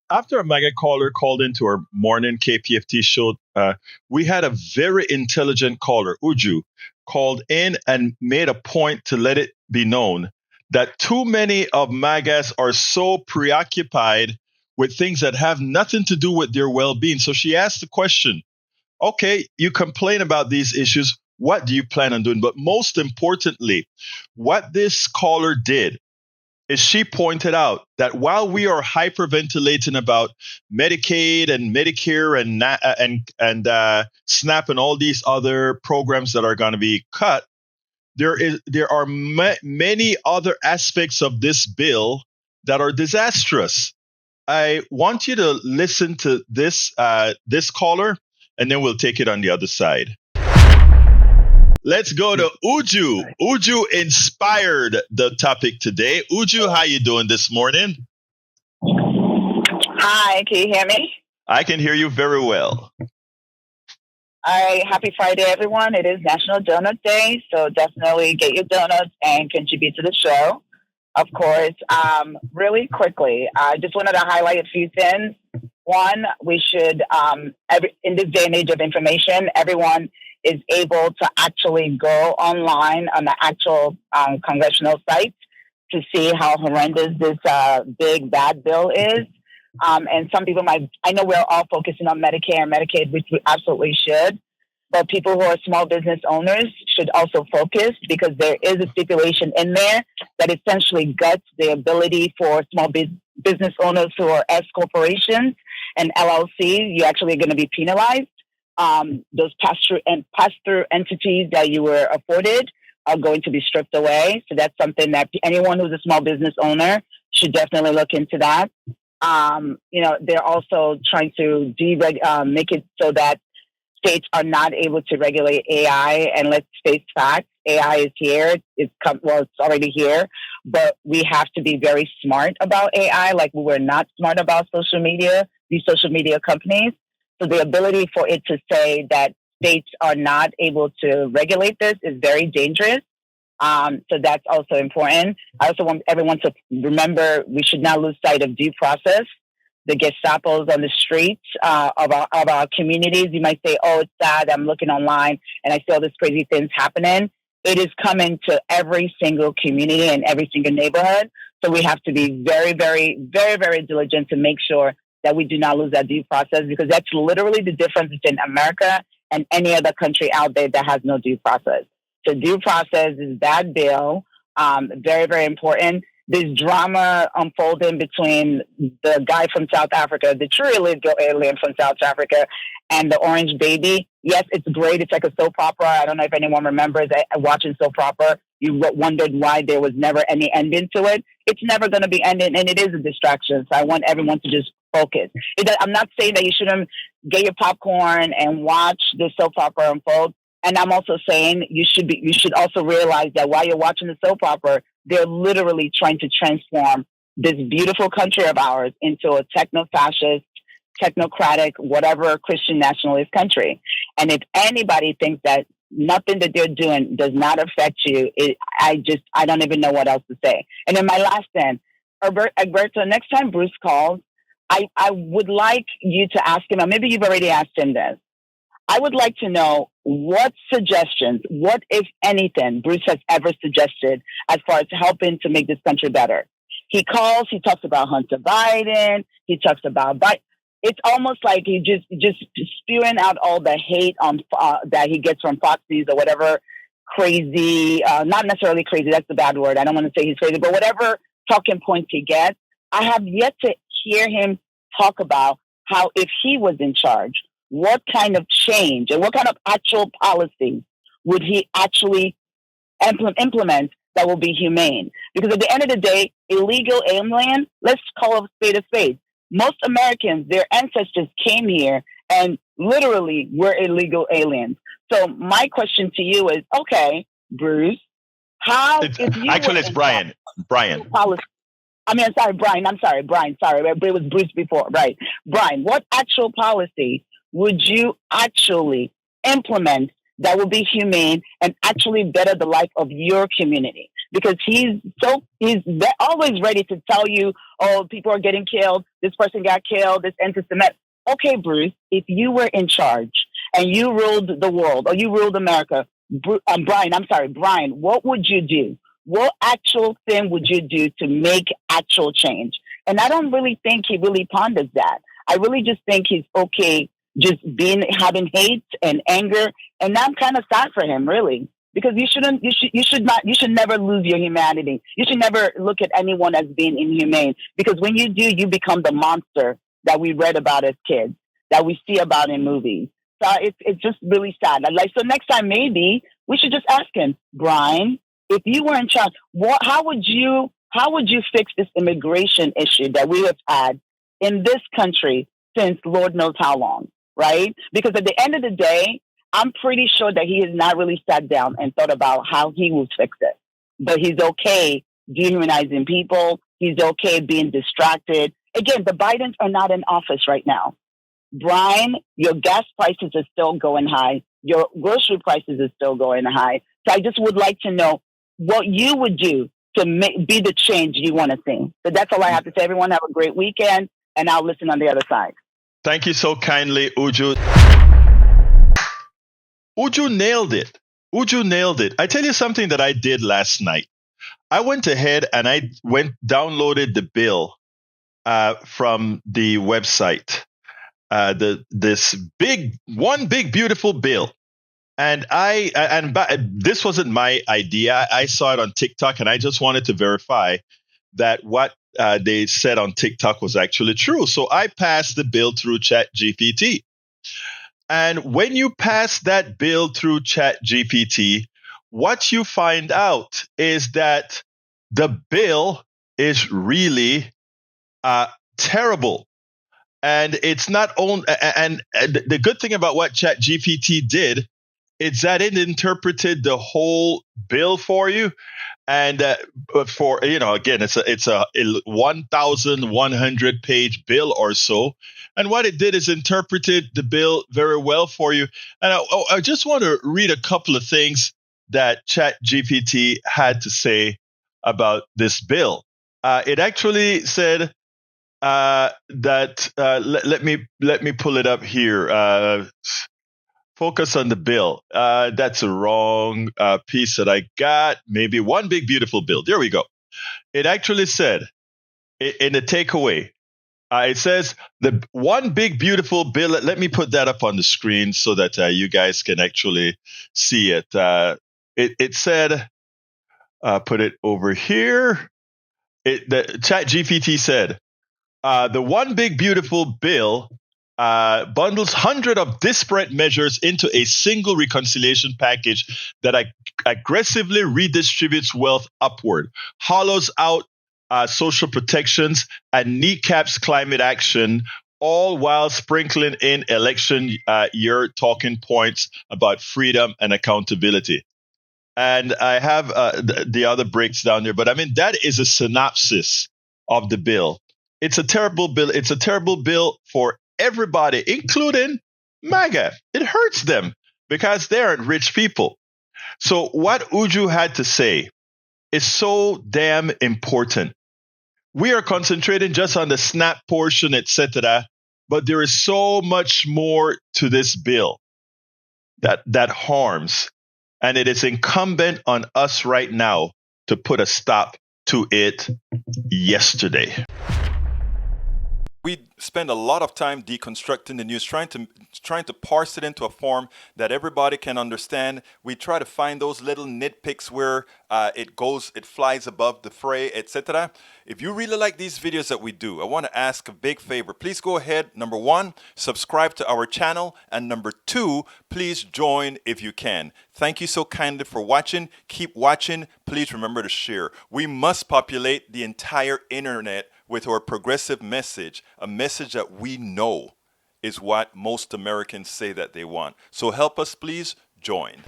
after a MAGA caller called into our morning KPFT show, we had a very intelligent caller, Uju, called in and made a point to let it be known that too many of MAGAs are so preoccupied with things that have nothing to do with their well-being. So she asked the question, okay, you complain about these issues. What do you plan on doing? But most importantly, what this caller did is she pointed out that while we are hyperventilating about Medicaid and Medicare and SNAP and all these other programs that are going to be cut, there are many other aspects of this bill that are disastrous. I want you to listen to this caller, and then we'll take it on the other side. Let's go to Uju. Uju inspired the topic today. Uju, how you doing this morning? Hi, can you hear me? I can hear you very well. All right, happy Friday, everyone. It is National Donut Day, so definitely get your donuts and contribute to the show. Of course, really quickly, I just wanted to highlight a few things. One, we should, in this day and age of information, everyone is able to actually go online on the actual congressional site to see how horrendous this big bad bill is. And some people I know we're all focusing on Medicare and Medicaid, which we absolutely should, but people who are small business owners should also focus, because there is a stipulation in there that essentially guts the ability for small business owners who are S corporations and LLCs. You're actually going to be penalized. Those pass-through entities that you were afforded are going to be stripped away. So that's something that anyone who's a small business owner should definitely look into that. They're also trying to make it so that states are not able to regulate AI. And let's face facts, AI is here. It's already here. But we have to be very smart about AI, like we were not smart about social media, these social media companies. So the ability for it to say that states are not able to regulate this is very dangerous. So that's also important. I also want everyone to remember we should not lose sight of due process. The Gestapos on the streets of our communities. You might say, oh, it's sad. I'm looking online and I see all these crazy things happening. It is coming to every single community and every single neighborhood. So we have to be very, very, very, very diligent to make sure that we do not lose that due process, because that's literally the difference between America and any other country out there that has no due process. So due process is that bill, very, very important. This drama unfolding between the guy from South Africa, the true illegal alien from South Africa, and the orange baby. Yes, it's great. It's like a soap opera. I don't know if anyone remembers watching soap opera. You wondered why there was never any ending to it. It's never going to be ending, and it is a distraction. So I want everyone to just focus. I'm not saying that you shouldn't get your popcorn and watch the soap opera unfold. And I'm also saying you should also realize that while you're watching the soap opera, they're literally trying to transform this beautiful country of ours into a techno-fascist, technocratic, whatever Christian nationalist country. And if anybody thinks that nothing that they're doing does not affect you, I don't even know what else to say. And then my last thing, Egberto, next time Bruce calls, I would like you to ask him, or maybe you've already asked him this. I would like to know what suggestions, what, if anything, Bruce has ever suggested as far as helping to make this country better. He calls, he talks about Hunter Biden, he talks about Biden. It's almost like he just spewing out all the hate on that he gets from Fox News or whatever crazy, not necessarily crazy, that's the bad word. I don't want to say he's crazy, but whatever talking points he gets. I have yet to hear him talk about how if he was in charge, what kind of change and what kind of actual policy would he actually implement that will be humane? Because at the end of the day, illegal alien, let's call a spade. Most Americans, their ancestors came here and literally were illegal aliens. So my question to you is, okay, Bruce, it's Brian. Policy. I'm sorry, Brian. Sorry, but it was Bruce before, right? Brian, what actual policy would you actually implement that would be humane and actually better the life of your community? because they're always ready to tell you, oh, people are getting killed. This person got killed. This anti-Semitic. Okay, Bruce, if you were in charge and you ruled the world or you ruled America, Brian, what would you do? What actual thing would you do to make actual change? And I don't really think he really ponders that. I really just think he's okay just having hate and anger. And I'm kind of sad for him, really, because you should never lose your humanity. You should never look at anyone as being inhumane, because when you do, you become the monster that we read about as kids, that we see about in movies. So it's just really sad. So next time, maybe we should just ask him, Brian, if you were in charge, how would you fix this immigration issue that we have had in this country since Lord knows how long, right? Because at the end of the day, I'm pretty sure that he has not really sat down and thought about how he will fix it. But he's okay dehumanizing people. He's okay being distracted. Again, the Bidens are not in office right now. Brian, your gas prices are still going high. Your grocery prices are still going high. So I just would like to know what you would do to be the change you want to see. So that's all I have to say. Everyone have a great weekend, and I'll listen on the other side. Thank you so kindly, Uju. Uju nailed it. Uju nailed it. I tell you something that I did last night. I went ahead and I downloaded the bill from the website. This big beautiful bill. And this wasn't my idea. I saw it on TikTok, and I just wanted to verify that what they said on TikTok was actually true. So I passed the bill through ChatGPT. And when you pass that bill through ChatGPT, what you find out is that the bill is really terrible. And it's not only, and the good thing about what ChatGPT did is that it interpreted the whole bill for you. And again, it's a 1,100 page bill or so. And what it did is interpreted the bill very well for you. And I just want to read a couple of things that ChatGPT had to say about this bill. It actually said that let me pull it up here. Focus on the bill. That's a wrong piece that I got. Maybe one big beautiful bill. There we go. It actually said in the takeaway. It says the one big beautiful bill. Let me put that up on the screen so that you guys can actually see it. It said, put it over here. The ChatGPT said, the one big beautiful bill bundles hundreds of disparate measures into a single reconciliation package that aggressively redistributes wealth upward, hollows out social protections, and kneecaps climate action, all while sprinkling in election year talking points about freedom and accountability. And I have the other breaks down there, but I mean, that is a synopsis of the bill. It's a terrible bill. It's a terrible bill for everybody, including MAGA. It hurts them because they aren't rich people. So what Uju had to say is so damn important. We are concentrating just on the SNAP portion, etc., but there is so much more to this bill that harms, and it is incumbent on us right now to put a stop to it yesterday. We spend a lot of time deconstructing the news, trying to parse it into a form that everybody can understand. We try to find those little nitpicks where it flies above the fray, etc. If you really like these videos that we do, I want to ask a big favor. Please go ahead. Number one, subscribe to our channel. And number two, please join if you can. Thank you so kindly for watching. Keep watching. Please remember to share. We must populate the entire internet with our progressive message, a message that we know is what most Americans say that they want. So help us, please join.